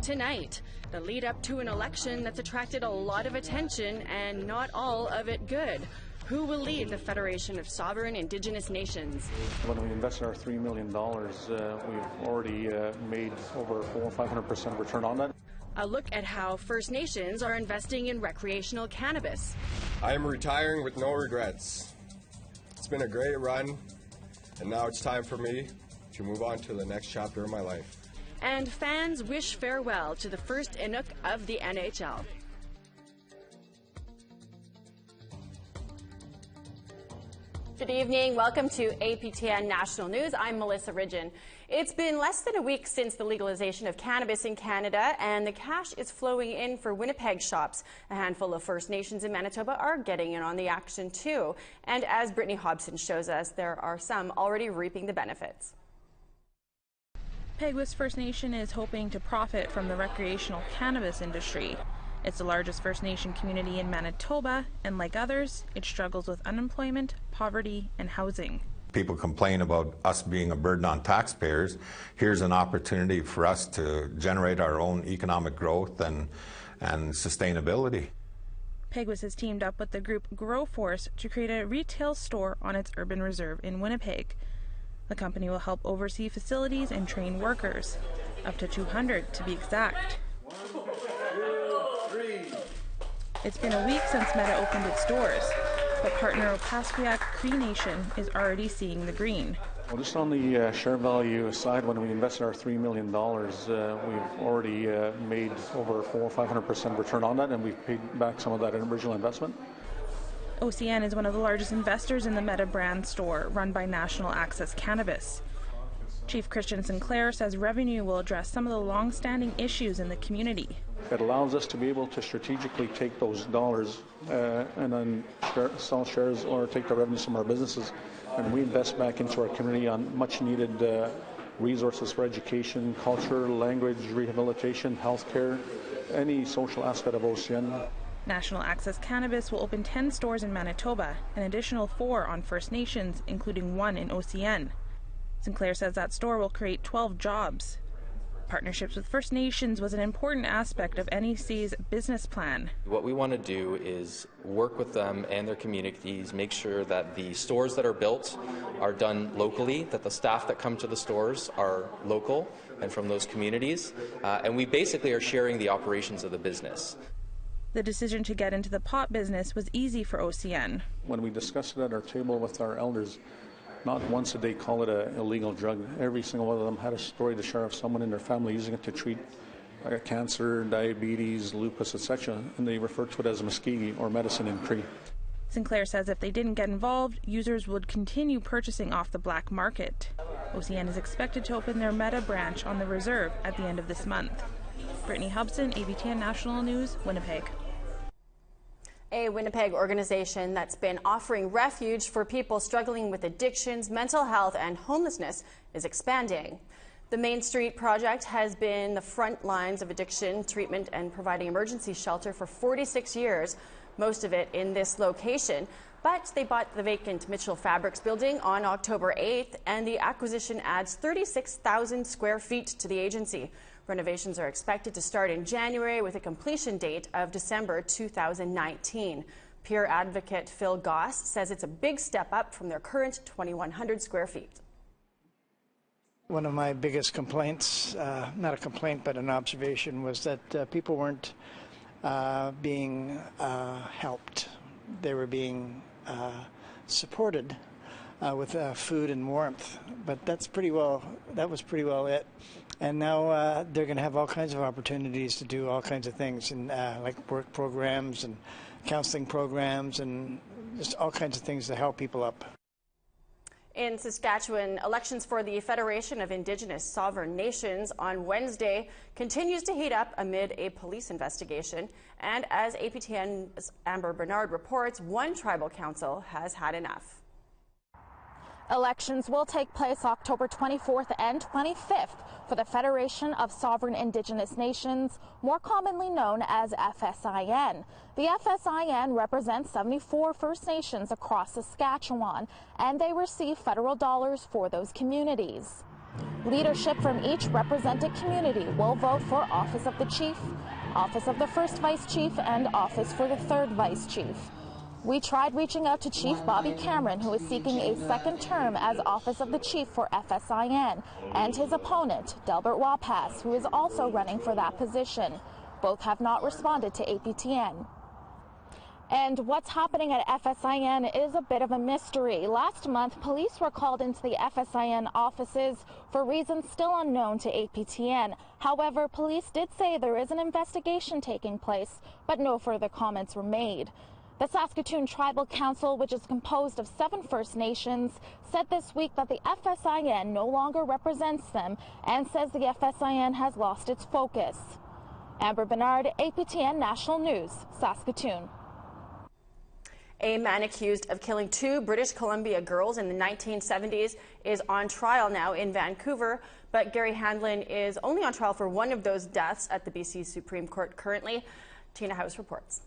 Tonight, the lead up to an election that's attracted a lot of attention and not all of it good. Who will lead the Federation of Sovereign Indigenous Nations? When we invested our $3 million, we've already made over 400% or 500% return on that. A look at how First Nations are investing in recreational cannabis. I am retiring with no regrets. It's been a great run, and now it's time for me to move on to the next chapter of my life. And fans wish farewell to the first Inuk of the NHL. Good evening. Welcome to APTN National News. I'm Melissa Ridgen. It's been less than a week since the legalization of cannabis in Canada, and the cash is flowing in for Winnipeg shops. A handful of First Nations in Manitoba are getting in on the action too. And as Brittany Hobson shows us, there are some already reaping the benefits. Peguis First Nation is hoping to profit from the recreational cannabis industry. It's the largest First Nation community in Manitoba, and like others, it struggles with unemployment, poverty, and housing. People complain about us being a burden on taxpayers. Here's an opportunity for us to generate our own economic growth and sustainability. Peguis has teamed up with the group Grow Force to create a retail store on its urban reserve in Winnipeg. The company will help oversee facilities and train workers, up to 200 to be exact. It's been a week since Meta opened its doors, but partner Opaskwayak Cree Nation is already seeing the green. Well, just on the share value side, when we invested our $3 million, we've already made over 400% or 500% return on that, and we've paid back some of that original investment. OCN is one of the largest investors in the Meta brand store, run by National Access Cannabis. Chief Christian Sinclair says revenue will address some of the long-standing issues in the community. It allows us to be able to strategically take those dollars and then sell shares or take the revenues from our businesses and reinvest back into our community on much-needed resources for education, culture, language, rehabilitation, healthcare, any social aspect of OCN. National Access Cannabis will open 10 stores in Manitoba, an additional 4 on First Nations, including 1 in OCN. Sinclair says that store will create 12 jobs. Partnerships with First Nations was an important aspect of NEC's business plan. What we want to do is work with them and their communities, make sure that the stores that are built are done locally, that the staff that come to the stores are local and from those communities, and we basically are sharing the operations of the business. The decision to get into the pot business was easy for OCN. When we discussed it at our table with our elders, not once did they call it an illegal drug. Every single one of them had a story to share of someone in their family using it to treat cancer, diabetes, lupus, etc., and they referred to it as Muskegee or medicine in Cree. Sinclair says if they didn't get involved, users would continue purchasing off the black market. OCN is expected to open their Meta branch on the reserve at the end of this month. Brittany Hobson, APTN National News, Winnipeg. A Winnipeg organization that's been offering refuge for people struggling with addictions, mental health, and homelessness is expanding. The Main Street Project has been the front lines of addiction treatment and providing emergency shelter for 46 years, most of it in this location. But they bought the vacant Mitchell Fabrics building on October 8th, and the acquisition adds 36,000 square feet to the agency. Renovations are expected to start in January with a completion date of December 2019. Peer advocate Phil Goss says it's a big step up from their current 2,100 square feet. One of my biggest complaints, not a complaint but an observation, was that people weren't being helped. They were being supported with food and warmth, but that was pretty well it. And now they're going to have all kinds of opportunities to do all kinds of things, and like work programs and counseling programs and just all kinds of things to help people up. In Saskatchewan, elections for the Federation of Indigenous Sovereign Nations on Wednesday continues to heat up amid a police investigation. And as APTN's Amber Bernard reports, one tribal council has had enough. Elections will take place October 24th and 25th for the Federation of Sovereign Indigenous Nations, more commonly known as FSIN. The FSIN represents 74 First Nations across Saskatchewan, and they receive federal dollars for those communities. Leadership from each represented community will vote for office of the chief, office of the first vice chief, and office for the third vice chief. We tried reaching out to Chief Bobby Cameron, who is seeking a second term as office of the chief for FSIN, and his opponent, Delbert Wapas, who is also running for that position. Both have not responded to APTN. And what's happening at FSIN is a bit of a mystery. Last month, police were called into the FSIN offices for reasons still unknown to APTN. However, police did say there is an investigation taking place, but no further comments were made. The Saskatoon Tribal Council, which is composed of 7 First Nations, said this week that the FSIN no longer represents them and says the FSIN has lost its focus. Amber Bernard, APTN National News, Saskatoon. A man accused of killing 2 British Columbia girls in the 1970s is on trial now in Vancouver, but Gary Hanlon is only on trial for one of those deaths at the BC Supreme Court currently. Tina House reports.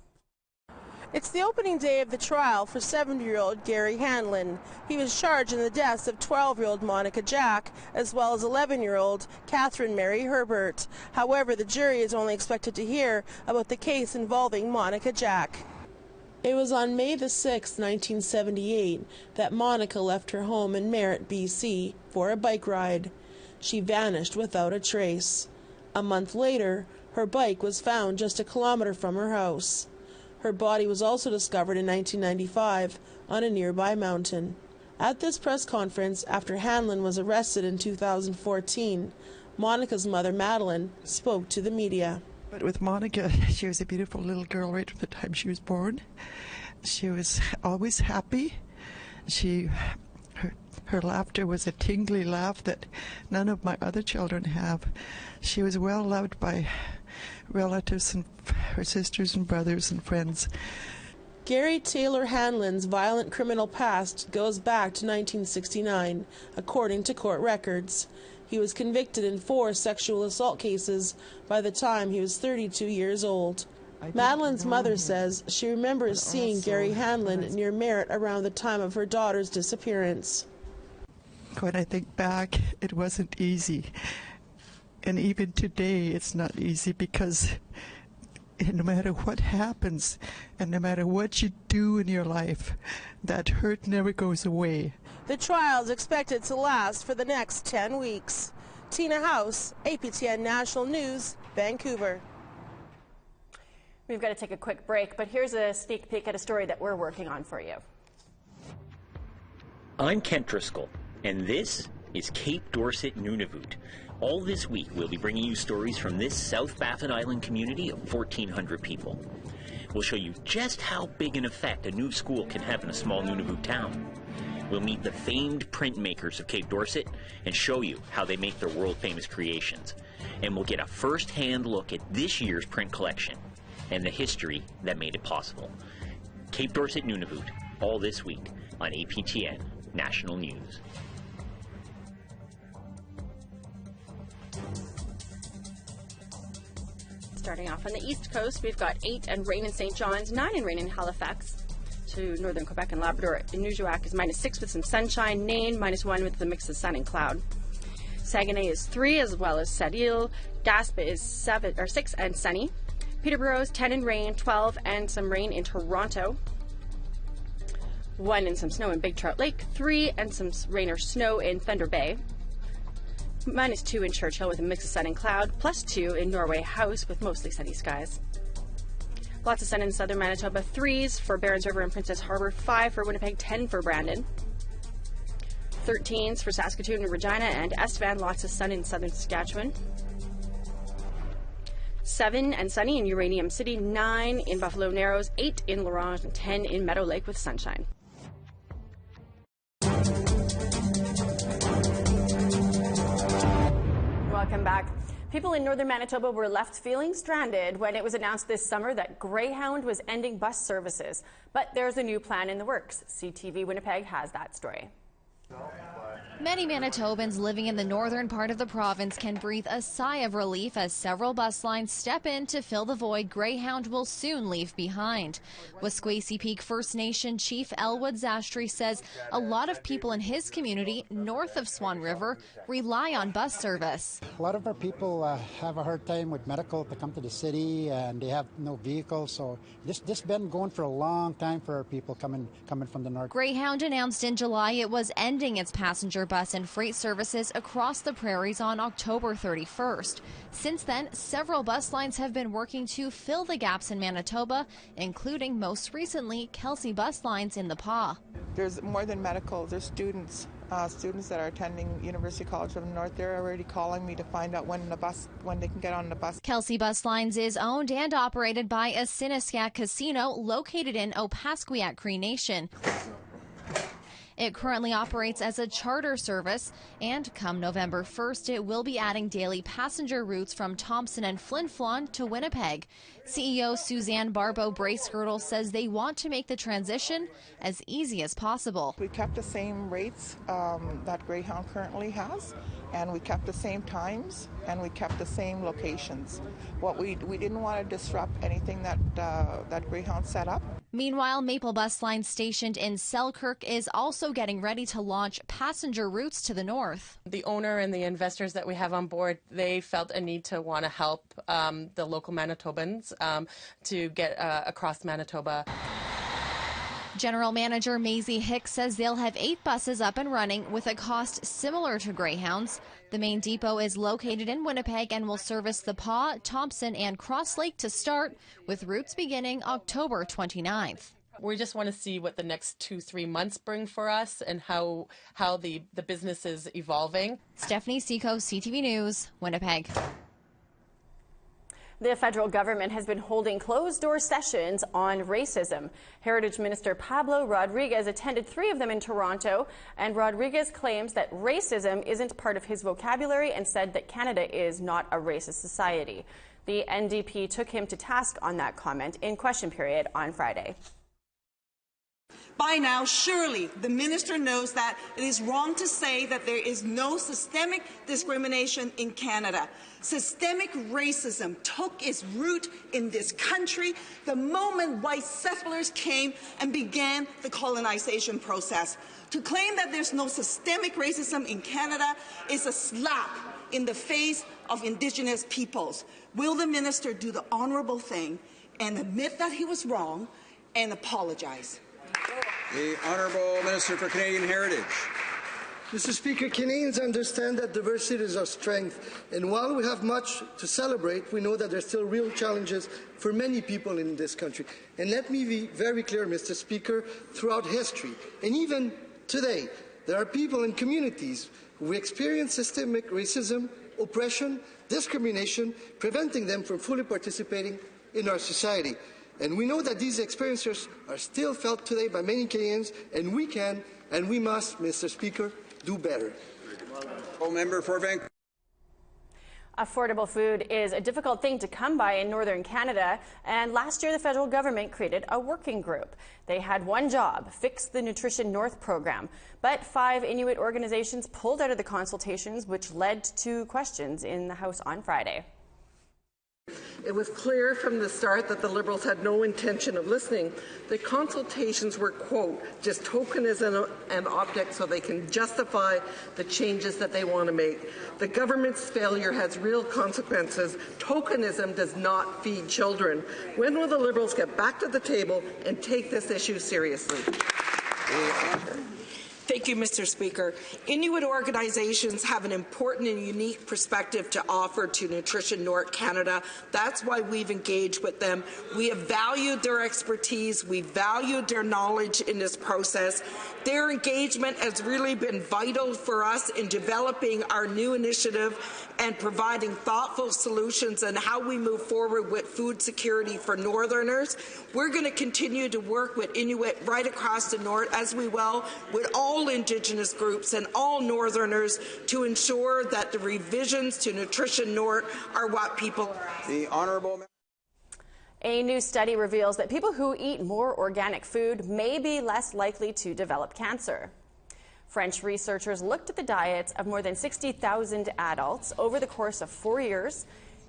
It's the opening day of the trial for 70-year-old Gary Hanlon. He was charged in the deaths of 12-year-old Monica Jack, as well as 11-year-old Catherine Mary Herbert. However, the jury is only expected to hear about the case involving Monica Jack. It was on May the 6th, 1978, that Monica left her home in Merritt, BC, for a bike ride. She vanished without a trace. A month later, her bike was found just a kilometer from her house. Her body was also discovered in 1995 on a nearby mountain. At this press conference, after Hanlon was arrested in 2014, Monica's mother, Madeline, spoke to the media. But with Monica, she was a beautiful little girl right from the time she was born. She was always happy. Her laughter was a tingly laugh that none of my other children have. She was well loved by relatives and her sisters and brothers and friends. Gary Taylor Hanlon's violent criminal past goes back to 1969, according to court records. He was convicted in 4 sexual assault cases by the time he was 32 years old. Madeline's mother says she remembers seeing Gary Hanlon near Merritt around the time of her daughter's disappearance. When I think back, it wasn't easy. And even today, it's not easy because no matter what happens and no matter what you do in your life, that hurt never goes away. The trial is expected to last for the next 10 weeks. Tina House, APTN National News, Vancouver. We've got to take a quick break, but here's a sneak peek at a story that we're working on for you. I'm Kent Driscoll, and this is Cape Dorset Nunavut. All this week, we'll be bringing you stories from this South Baffin Island community of 1,400 people. We'll show you just how big an effect a new school can have in a small Nunavut town. We'll meet the famed printmakers of Cape Dorset and show you how they make their world-famous creations. And we'll get a first-hand look at this year's print collection and the history that made it possible. Cape Dorset Nunavut, all this week on APTN National News. Starting off on the east coast, we've got 8 and rain in St. John's, 9 and rain in Halifax. To northern Quebec and Labrador, Inuk is -6 with some sunshine. Nain -1 with a mix of sun and cloud. Saguenay is 3 as well as Sept-Îles. Gaspé is 6 and sunny. Peterborough is 10 and rain, 12 and some rain in Toronto. 1 and some snow in Big Trout Lake. 3 and some rain or snow in Thunder Bay. -2 in Churchill with a mix of sun and cloud, +2 in Norway House with mostly sunny skies. Lots of sun in southern Manitoba, 3s for Barons River and Princess Harbour, 5 for Winnipeg, 10 for Brandon. 13s for Saskatoon and Regina and Estevan, lots of sun in southern Saskatchewan. 7 and sunny in Uranium City, 9 in Buffalo Narrows, 8 in La Ronge, and 10 in Meadow Lake with sunshine. Welcome back. People in northern Manitoba were left feeling stranded when it was announced this summer that Greyhound was ending bus services. But there's a new plan in the works. CTV Winnipeg has that story. Many Manitobans living in the northern part of the province can breathe a sigh of relief as several bus lines step in to fill the void Greyhound will soon leave behind. Wasquacy Peak First Nation Chief Elwood Zastry says a lot of people in his community north of Swan River rely on bus service. A lot of our people have a hard time with medical to come to the city, and they have no vehicles, so this been going for a long time for our people coming from the north. Greyhound announced in July it was ending its passenger bus and freight services across the prairies on October 31st. Since then, several bus lines have been working to fill the gaps in Manitoba, including most recently Kelsey bus lines in the PAW. There's more than medical, there's students that are attending University College of the North. They're already calling me to find out when they can get on the bus. Kelsey Bus Lines is owned and operated by a Siniscat casino located in Opaskwayak Cree Nation. It currently operates as a charter service, and come November 1st, it will be adding daily passenger routes from Thompson and Flin Flon to Winnipeg. CEO Suzanne Barbeau-Bracegirdle says they want to make the transition as easy as possible. We kept the same rates that Greyhound currently has, and we kept the same times, and we kept the same locations. What we didn't want to disrupt anything that Greyhound set up. Meanwhile, Maple Bus Line stationed in Selkirk is also getting ready to launch passenger routes to the north. The owner and the investors that we have on board, they felt a need to want to help the local Manitobans to get across Manitoba. General Manager Maisie Hicks says they'll have 8 buses up and running with a cost similar to Greyhound's. The main depot is located in Winnipeg and will service the PAW, Thompson, and Cross Lake to start, with routes beginning October 29th. We just want to see what the next 2-3 months bring for us and how the business is evolving. Stephanie Seco, CTV News, Winnipeg. The federal government has been holding closed-door sessions on racism. Heritage Minister Pablo Rodriguez attended 3 of them in Toronto, and Rodriguez claims that racism isn't part of his vocabulary and said that Canada is not a racist society. The NDP took him to task on that comment in question period on Friday. By now, surely the minister knows that it is wrong to say that there is no systemic discrimination in Canada. Systemic racism took its root in this country the moment white settlers came and began the colonization process. To claim that there's no systemic racism in Canada is a slap in the face of Indigenous peoples. Will the minister do the honourable thing and admit that he was wrong and apologize? The Honourable Minister for Canadian Heritage. Mr. Speaker, Canadians understand that diversity is our strength, and while we have much to celebrate, we know that there are still real challenges for many people in this country. And let me be very clear, Mr. Speaker, throughout history, and even today, there are people and communities who experience systemic racism, oppression, discrimination, preventing them from fully participating in our society. And we know that these experiences are still felt today by many Canadians, and we can and we must, Mr. Speaker, do better. Member for Vancouver. Affordable food is a difficult thing to come by in northern Canada, and last year the federal government created a working group. They had one job: fix the Nutrition North program. But 5 Inuit organizations pulled out of the consultations, which led to questions in the House on Friday. It was clear from the start that the Liberals had no intention of listening. The consultations were, quote, just tokenism and optics so they can justify the changes that they want to make. The government's failure has real consequences. Tokenism does not feed children. When will the Liberals get back to the table and take this issue seriously? Thank you, Mr. Speaker. Inuit organizations have an important and unique perspective to offer to Nutrition North Canada. That's why we've engaged with them. We have valued their expertise. We valued their knowledge in this process. Their engagement has really been vital for us in developing our new initiative and providing thoughtful solutions on how we move forward with food security for Northerners. We're going to continue to work with Inuit right across the North, as we will with all Indigenous groups and all Northerners, to ensure that the revisions to Nutrition North are what people are asking. The Honourable. A new study reveals that people who eat more organic food may be less likely to develop cancer. French researchers looked at the diets of more than 60,000 adults over the course of 4 years.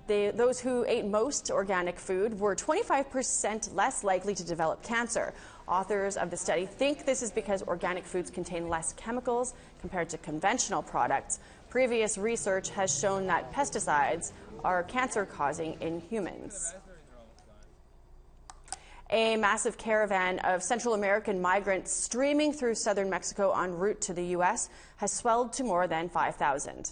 Those who ate most organic food were 25% less likely to develop cancer. Authors of the study think this is because organic foods contain less chemicals compared to conventional products. Previous research has shown that pesticides are cancer-causing in humans. A massive caravan of Central American migrants streaming through southern Mexico en route to the U.S. has swelled to more than 5,000.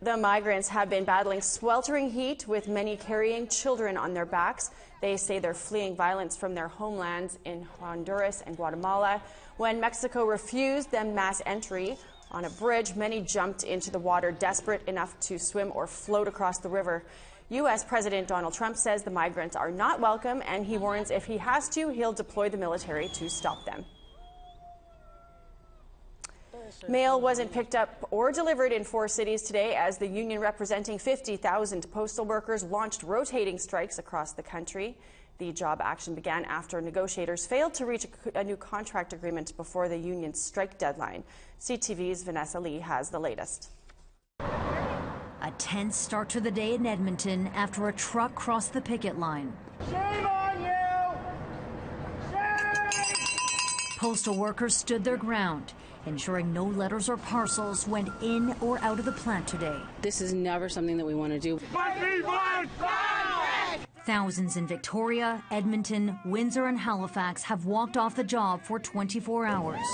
The migrants have been battling sweltering heat, with many carrying children on their backs. They say they're fleeing violence from their homelands in Honduras and Guatemala. When Mexico refused them mass entry on a bridge, many jumped into the water, desperate enough to swim or float across the river. U.S. President Donald Trump says the migrants are not welcome, and he warns if he has to, he'll deploy the military to stop them. Mail wasn't picked up or delivered in 4 cities today as the union representing 50,000 postal workers launched rotating strikes across the country. The job action began after negotiators failed to reach a new contract agreement before the union's strike deadline. CTV's Vanessa Lee has the latest. A tense start to the day in Edmonton after a truck crossed the picket line. Shame on you! Shame! Postal workers stood their ground, ensuring no letters or parcels went in or out of the plant today. This is never something that we want to do. Thousands in Victoria, Edmonton, Windsor and Halifax have walked off the job for 24 hours.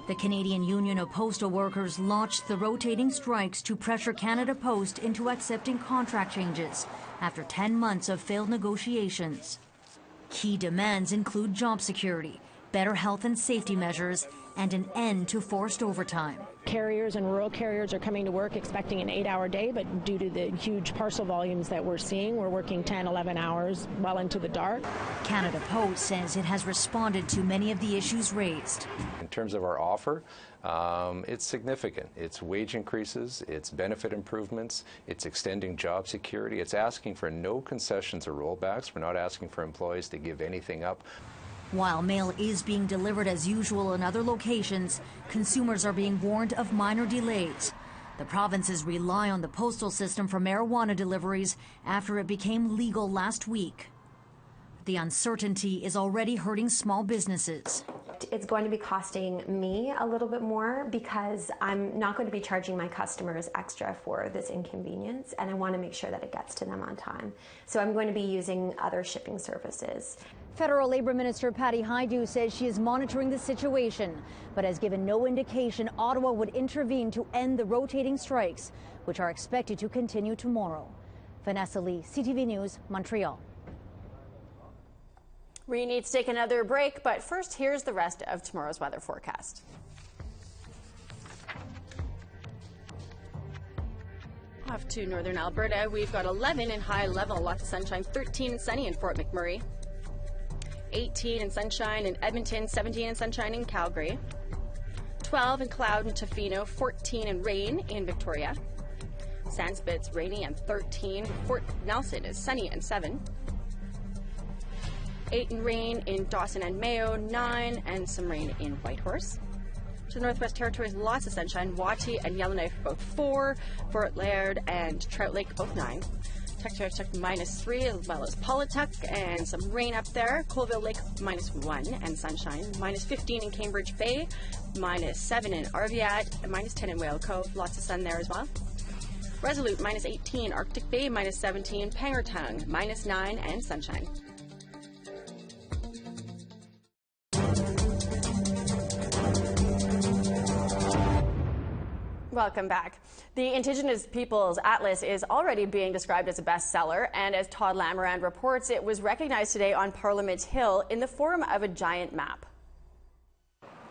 The Canadian Union of Postal Workers launched the rotating strikes to pressure Canada Post into accepting contract changes after 10 months of failed negotiations. Key demands include job security, better health and safety measures, and an end to forced overtime. Carriers and rural carriers are coming to work expecting an 8-hour day, but due to the huge parcel volumes that we're seeing, we're working 10, 11 hours well into the dark. Canada Post says it has responded to many of the issues raised. In terms of our offer, it's significant. It's wage increases, it's benefit improvements, it's extending job security, it's asking for no concessions or rollbacks. We're not asking for employees to give anything up. While mail is being delivered as usual in other locations, consumers are being warned of minor delays. The provinces rely on the postal system for marijuana deliveries after it became legal last week. The uncertainty is already hurting small businesses. It's going to be costing me a little bit more because I'm not going to be charging my customers extra for this inconvenience, and I want to make sure that it gets to them on time. So I'm going to be using other shipping services. Federal Labor Minister Patty Hajdu says she is monitoring the situation, but has given no indication Ottawa would intervene to end the rotating strikes, which are expected to continue tomorrow. Vanessa Lee, CTV News, Montreal. We need to take another break, but first, here's the rest of tomorrow's weather forecast. Off to northern Alberta, we've got 11 in high level, lots of sunshine, 13 and sunny in Fort McMurray, 18 in sunshine in Edmonton, 17 in sunshine in Calgary, 12 in cloud in Tofino, 14 in rain in Victoria, Sandspit's rainy and 13, Fort Nelson is sunny and 7, 8 in rain in Dawson and Mayo, 9 and some rain in Whitehorse. To the Northwest Territories, lots of sunshine. Waughty and Yellowknife both 4, Fort Laird and Trout Lake both 9. Tuck -3, as well as Paulatuck and some rain up there. Colville Lake -1 and sunshine. -15 in Cambridge Bay, -7 in Arviat, -10 in Whale Cove. Lots of sun there as well. Resolute -18, Arctic Bay -17, Pangertung -9 and sunshine. Welcome back. The Indigenous Peoples Atlas is already being described as a bestseller, and as Todd Lamourand reports, it was recognized today on Parliament Hill in the form of a giant map.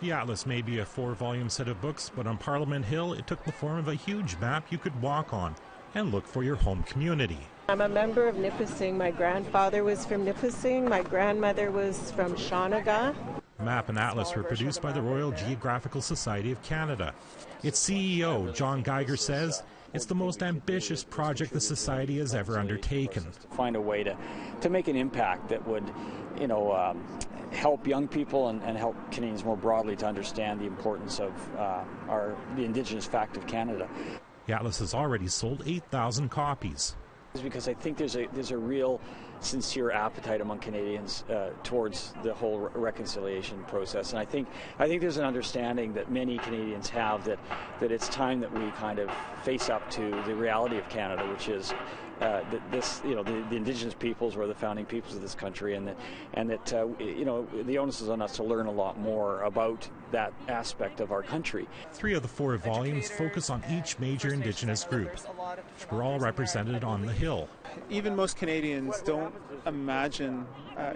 The Atlas may be a 4-volume set of books, but on Parliament Hill it took the form of a huge map you could walk on and look for your home community. I'm a member of Nipissing. My grandfather was from Nipissing. My grandmother was from Shawniga. Map and Atlas were produced by the Royal Geographical Society of Canada. Its CEO, John Geiger, says it's the most ambitious project the Society has ever undertaken. Find a way to make an impact that would, help young people and help Canadians more broadly to understand the importance of the Indigenous fact of Canada. The Atlas has already sold 8,000 copies. Because I think there's a real sincere appetite among Canadians towards the whole reconciliation process, and I think there's an understanding that many Canadians have that it's time that we kind of face up to the reality of Canada, which is the Indigenous peoples were the founding peoples of this country, and that the onus is on us to learn a lot more about that aspect of our country. 3 of the 4 volumes focus on each major Indigenous group. We're all represented on the Hill. Even most Canadians don't imagine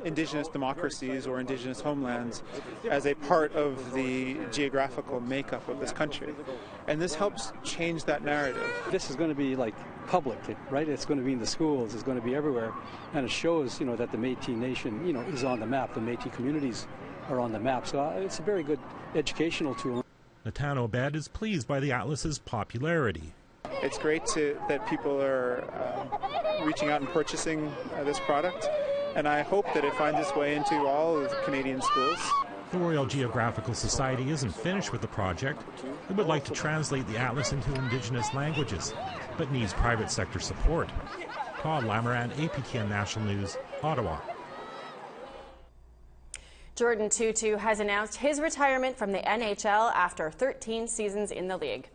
Indigenous democracies or Indigenous homelands as a part of the geographical makeup of this country. And this helps change that narrative. This is going to be like public, right? It's going to be in the schools, it's going to be everywhere. And it shows, that the Métis Nation, is on the map. The Métis communities are on the map. So it's a very good educational tool. Natan Obed is pleased by the Atlas's popularity. It's great that people are reaching out and purchasing this product, and I hope that it finds its way into all of the Canadian schools. The Royal Geographical Society isn't finished with the project. It would like to translate the Atlas into Indigenous languages, but needs private sector support. Todd Lamoran, APTN National News, Ottawa. Jordan Tutu has announced his retirement from the NHL after 13 seasons in the league.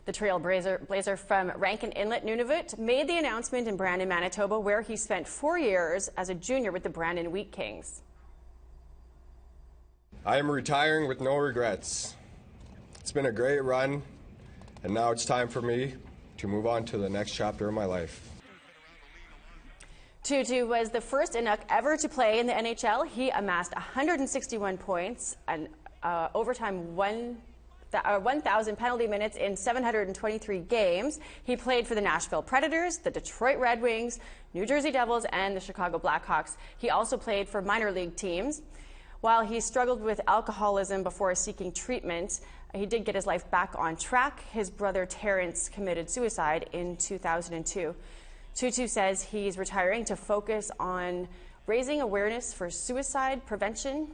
The Trailblazer from Rankin Inlet, Nunavut, made the announcement in Brandon, Manitoba, where he spent 4 years as a junior with the Brandon Wheat Kings. I am retiring with no regrets. It's been a great run, and now it's time for me to move on to the next chapter of my life. Tutu was the first Inuk ever to play in the NHL. He amassed 161 points and overtime 1,000 penalty minutes in 723 games. He played for the Nashville Predators, the Detroit Red Wings, New Jersey Devils, and the Chicago Blackhawks. He also played for minor league teams. While he struggled with alcoholism before seeking treatment, he did get his life back on track. His brother Terrence committed suicide in 2002. Tutu says he's retiring to focus on raising awareness for suicide prevention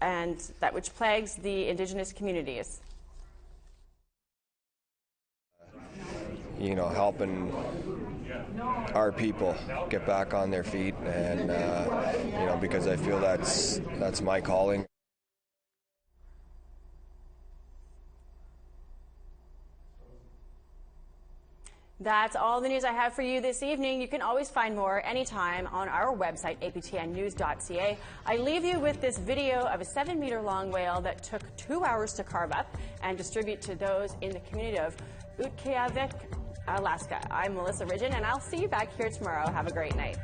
and that which plagues the Indigenous communities. Helping our people get back on their feet, and because I feel that's my calling. That's all the news I have for you this evening. You can always find more anytime on our website, aptnnews.ca. I leave you with this video of a 7-meter-long whale that took 2 hours to carve up and distribute to those in the community of Utqiagvik, Alaska. I'm Melissa Ridgen, and I'll see you back here tomorrow. Have a great night.